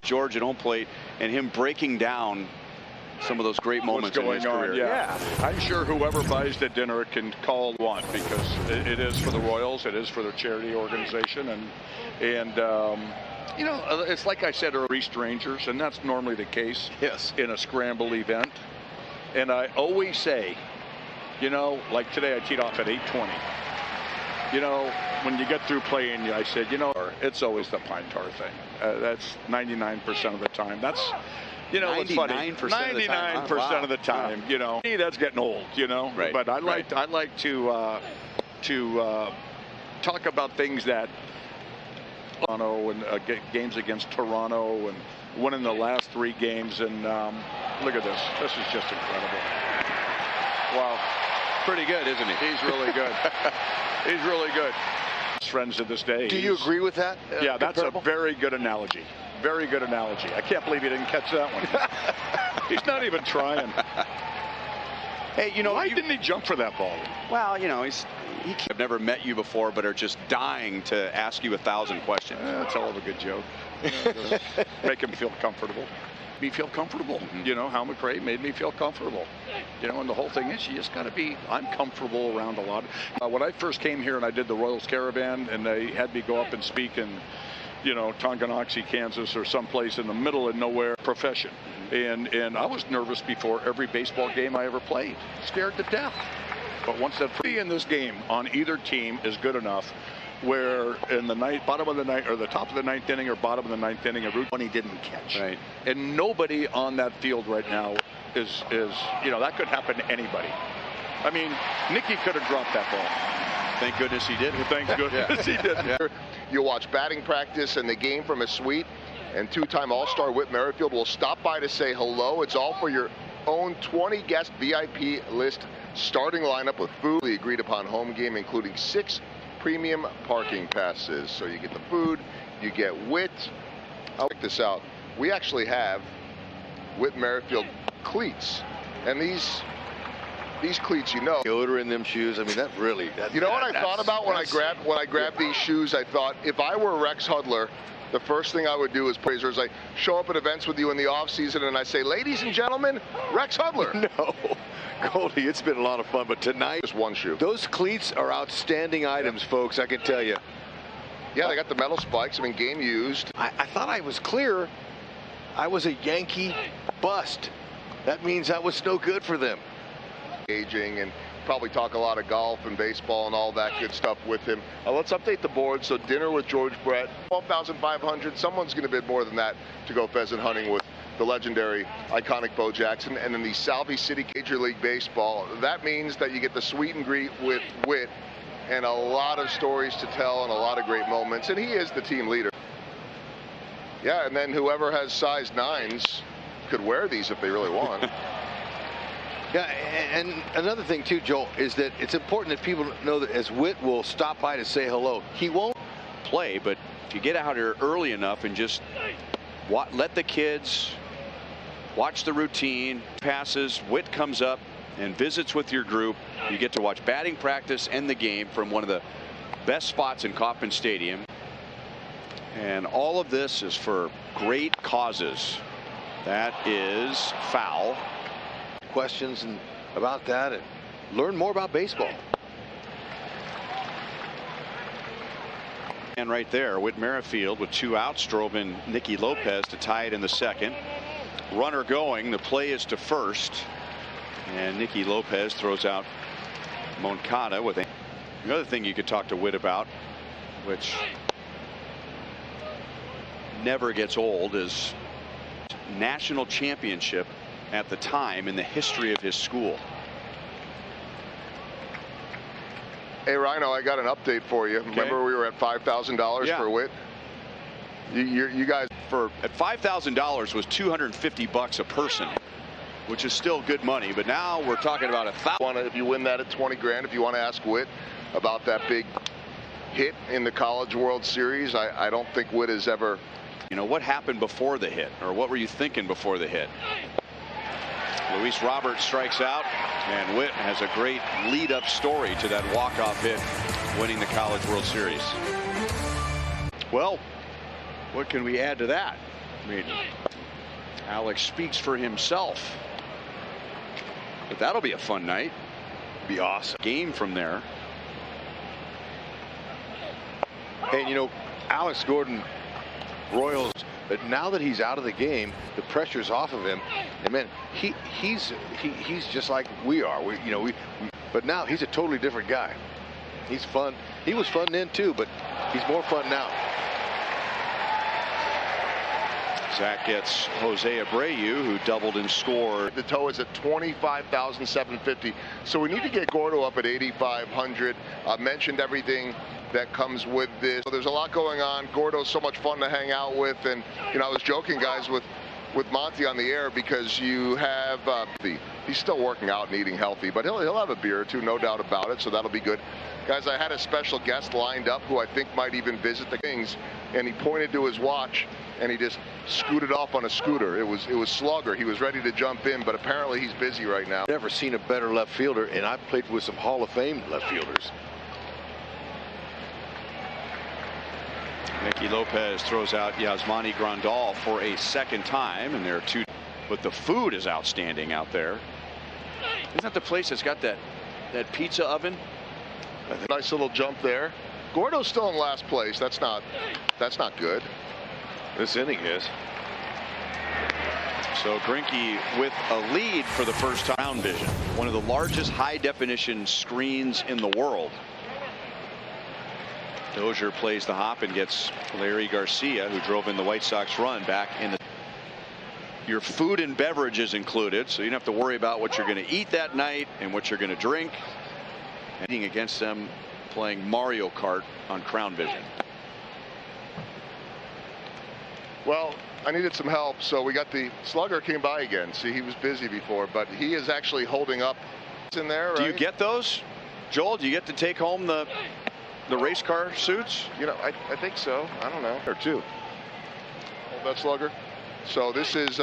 George at home plate and him breaking down some of those great moments in his career. Yeah. I'm sure whoever buys the dinner can call one, because it is for the Royals, it is for their charity organization, and you know, it's like I said earlier, strangers, and that's normally the case. Yes. In a scramble event. And I always say, you know, like today I teed off at 8:20. You know, when you get through playing, I said, you know, it's always the pine tar thing. That's 99% of the time. That's, you know, 99% 99% of the time. You know, that's getting old. You know, right. But I like to talk about things that Toronto and games against Toronto and winning the last 3 games, and look at this. This is just incredible. Wow. Pretty good, isn't he? He's really good. He's really good. Friends to this day. Do you agree with that? Yeah, that's a very good analogy. Very good analogy. I can't believe he didn't catch that one. He's not even trying. Hey, you know, why didn't he jump for that ball? Well, you know, I've never met you before, but are just dying to ask you 1,000 questions. That's a hell of a good joke. Make him feel comfortable. Me feel comfortable. You know, Hal McRae made me feel comfortable. You know, and the whole thing is, you just got to be. I'm comfortable around a lot. When I first came here and I did the Royals Caravan, and they had me go up and speak in, you know, Tonganoxie, Kansas, or someplace in the middle of nowhere profession, and I was nervous before every baseball game I ever played, scared to death. But once that in this game on either team is good enough, where in the bottom of the ninth, or the top of the 9th inning, or bottom of the 9th inning, a route one he didn't catch. Right. And nobody on that field right now is you know, that could happen to anybody. I mean, Nicky could have dropped that ball. Thank goodness he didn't. Thank goodness he didn't. Yeah. You'll watch batting practice and the game from his suite, and 2-time All-Star Whit Merrifield will stop by to say hello. It's all for your own 20-guest VIP list starting lineup with food. The agreed upon home game, including 6 premium parking passes. So you get the food, you get Whit. I'll check this out. We actually have Whit Merrifield cleats, and these cleats, you know, the odor in them shoes. I mean, that really. You know what I thought about when I grabbed these shoes? I thought, if I were Rex Hudler, the first thing I would do is I show up at events with you in the off season, and I say, ladies and gentlemen, Rex Hudler. No, Goldie, it's been a lot of fun, but tonight, just one shoe. Those cleats are outstanding items, folks. I can tell you. Yeah, they got the metal spikes. I mean, game used. I thought I was clear. I was a Yankee bust. That means I was no good for them. Aging, and probably talk a lot of golf and baseball and all that good stuff with him. Let's update the board. So dinner with George Brett, 12,500. Someone's going to bid more than that to go pheasant hunting with the legendary, iconic Bo Jackson. And in the Salve City Major League Baseball, that means that you get the sweet and greet with Whit, and a lot of stories to tell and a lot of great moments. And he is the team leader. Yeah, and then whoever has size 9s could wear these if they really want. Yeah, and another thing too, Joel, is that it's important that people know that as Whit will stop by to say hello, he won't play, but if you get out here early enough and just let the kids watch the routine, passes, Whit comes up and visits with your group, you get to watch batting practice and the game from one of the best spots in Kauffman Stadium. And all of this is for great causes. That is foul. Questions and about that, and learn more about baseball. And right there, Whit Merrifield with 2 outs drove in Nicky Lopez to tie it in the 2nd. Runner going. The play is to first, and Nicky Lopez throws out Moncada with another thing you could talk to Whit about, which never gets old, is national championship at the time in the history of his school. Hey, Rhino, I got an update for you. Okay. Remember we were at $5,000 for Whit? You guys at $5,000 was $250 a person, which is still good money, but now we're talking about $1,000. If you win that at 20 grand, if you want to ask Whit about that big hit in the College World Series, I don't think Whit has ever. You know, what happened before the hit, or what were you thinking before the hit? Luis Roberts strikes out, and Whit has a great lead-up story to that walk-off hit, winning the College World Series. Well, what can we add to that? I mean, Alex speaks for himself. But that'll be a fun night. Be awesome. Game from there. And you know, Alex Gordon, Royals, but now that he's out of the game, the pressure's off of him. And man, he's just like we are. But now he's a totally different guy. He's fun. He was fun then too, but he's more fun now. Zach gets Jose Abreu, who doubled and scored. The tow is at 25,750. So we need to get Gordo up at 8,500. I mentioned everything that comes with this. So there's a lot going on. Gordo's so much fun to hang out with. And, you know, I was joking, guys, with Monty on the air because you have he's still working out and eating healthy, but he'll have a beer or two, no doubt about it. So that'll be good. Guys, I had a special guest lined up who I think might even visit the Kings, and he pointed to his watch and he just scooted off on a scooter. It was Slugger. He was ready to jump in, but apparently he's busy right now. Never seen a better left fielder, and I've played with some Hall of Fame left fielders. Nicky Lopez throws out Yasmani Grandal for a second time, and there are two. But the food is outstanding out there. Isn't that the place that's got that pizza oven? Nice little jump there. Gordo's still in last place. That's not good. This inning is. So Greinke with a lead for the first time. Ground vision, one of the largest high definition screens in the world. Dozier plays the hop and gets Larry Garcia, who drove in the White Sox run, back in the. Your food and beverage is included, so you don't have to worry about what you're going to eat that night and what you're going to drink. Heading against them, playing Mario Kart on Crown Vision. Well, I needed some help, so we got the Slugger came by again. See, he was busy before, but he is actually holding up in there. Right? Do you get those, Joel? Do you get to take home the race car suits? You know, I think so. I don't know. Or two. Hold that, Slugger. So this is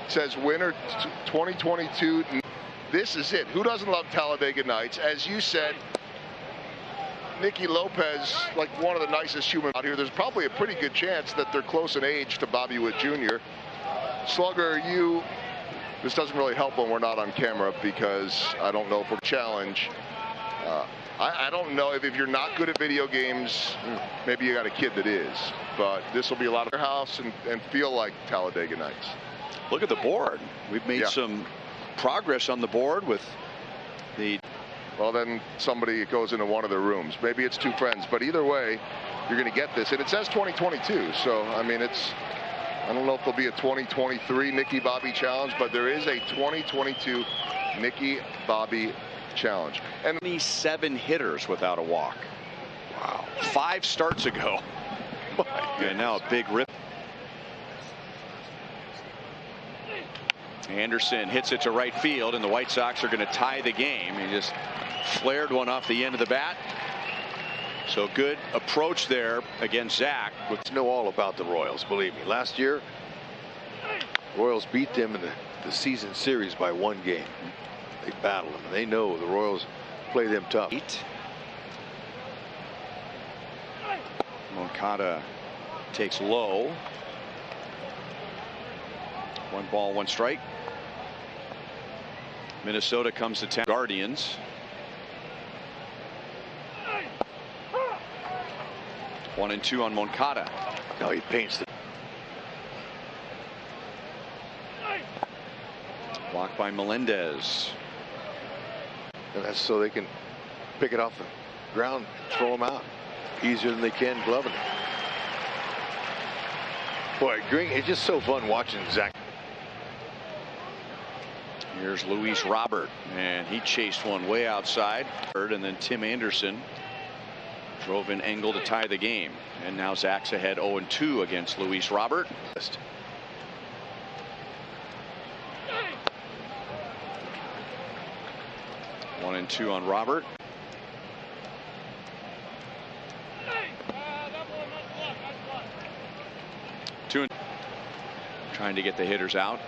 says winner 2022. This is it. Who doesn't love Talladega Nights? As you said, Nicky Lopez, like one of the nicest humans out here. There's probably a pretty good chance that they're close in age to Bobby Witt Jr. Slugger, this doesn't really help when we're not on camera because I don't know if we're challenged. I don't know if you're not good at video games, maybe you got a kid that is, but this will be a lot of your house and feel like Talladega Nights. Look at the board. We've made some progress on the board with the. Well, then somebody goes into one of the rooms. Maybe it's two friends, but either way, you're going to get this. And it says 2022, so I mean, I don't know if there'll be a 2023 Nicky Bobby challenge, but there is a 2022 Nicky Bobby challenge. And 27 hitters without a walk. Wow. 5 starts ago. And now a big rip. Anderson hits it to right field, and the White Sox are going to tie the game. He just flared one off the end of the bat. So good approach there against Zach. Let's know all about the Royals, believe me. Last year, Royals beat them in the season series by 1 game. They battled them. They know the Royals play them tough. Moncada takes low. 1 ball, 1 strike. Minnesota comes to town. Guardians. One and 2 on Moncada. Now he paints the. Blocked by Melendez. And that's so they can pick it off the ground, throw them out easier than they can gloving it. Boy, Green, it's just so fun watching Zach. Here's Luis Robert, and he chased one way outside. And then Tim Anderson drove in Engel to tie the game. And now Zach's ahead 0-2 against Luis Robert. 1-2 on Robert. Trying to get the hitters out.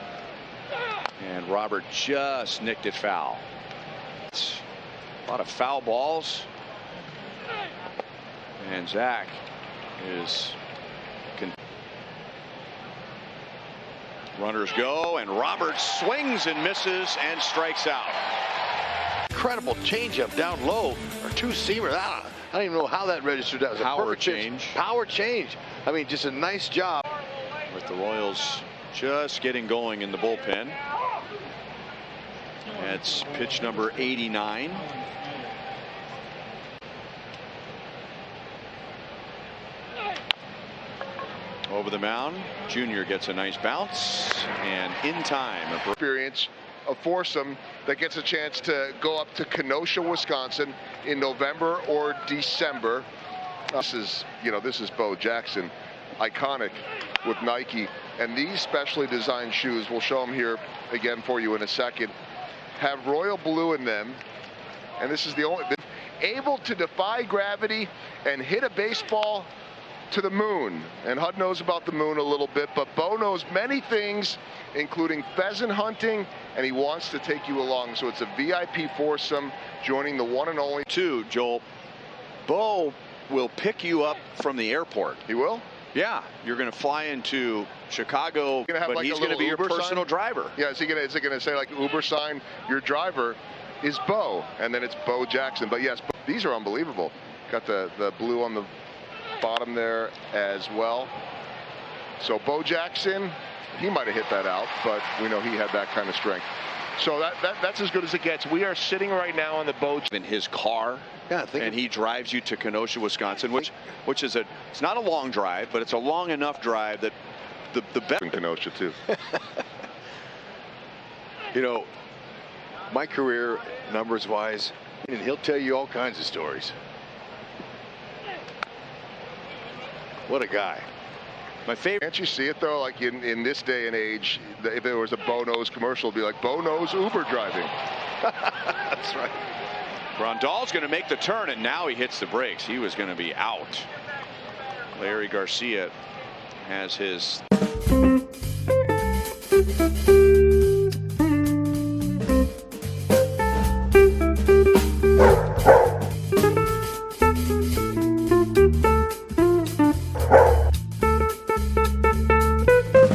And Robert just nicked it foul. A lot of foul balls. And Zach is. Runners go, and Roberts swings and misses and strikes out. Incredible changeup down low, or two-seamer. I don't even know how that registered. That was a Power perfect change. Power change. I mean, just a nice job. With the Royals just getting going in the bullpen. That's pitch number 89. Over the mound, Junior gets a nice bounce, and in time. Experience a foursome that gets a chance to go up to Kenosha, Wisconsin in November or December. This is Bo Jackson, iconic with Nike, and these specially designed shoes, we'll show them here again for you in a second, have royal blue in them, and this is the only able to defy gravity and hit a baseball to the moon. And Hud knows about the moon a little bit, but Bo knows many things, including pheasant hunting, and he wants to take you along. So it's a VIP foursome joining the one and only. Two, Joel, Bo will pick you up from the airport. He will? Yeah, you're going to fly into Chicago, but like he's going to be your Uber personal sign? driver. Yeah, is it going to say like Uber sign, your driver is Bo, and then it's Bo Jackson. But yes, these are unbelievable. Got the blue on the bottom there as well. So Bo Jackson, he might have hit that out, but we know he had that kind of strength. So that's as good as it gets. We are sitting right now on the boat In his car, and he drives you to Kenosha, Wisconsin, which is it's not a long drive, but it's a long enough drive that the best in Kenosha too. You know, my career, numbers-wise, and he'll tell you all kinds of stories. What a guy. My favorite. Can't you see it though? Like in this day and age, if there was a Bo Knows commercial, it'd be like Bo Knows Uber driving. That's right. Grandal's going to make the turn, and now he hits the brakes. He was going to be out. Larry Garcia has his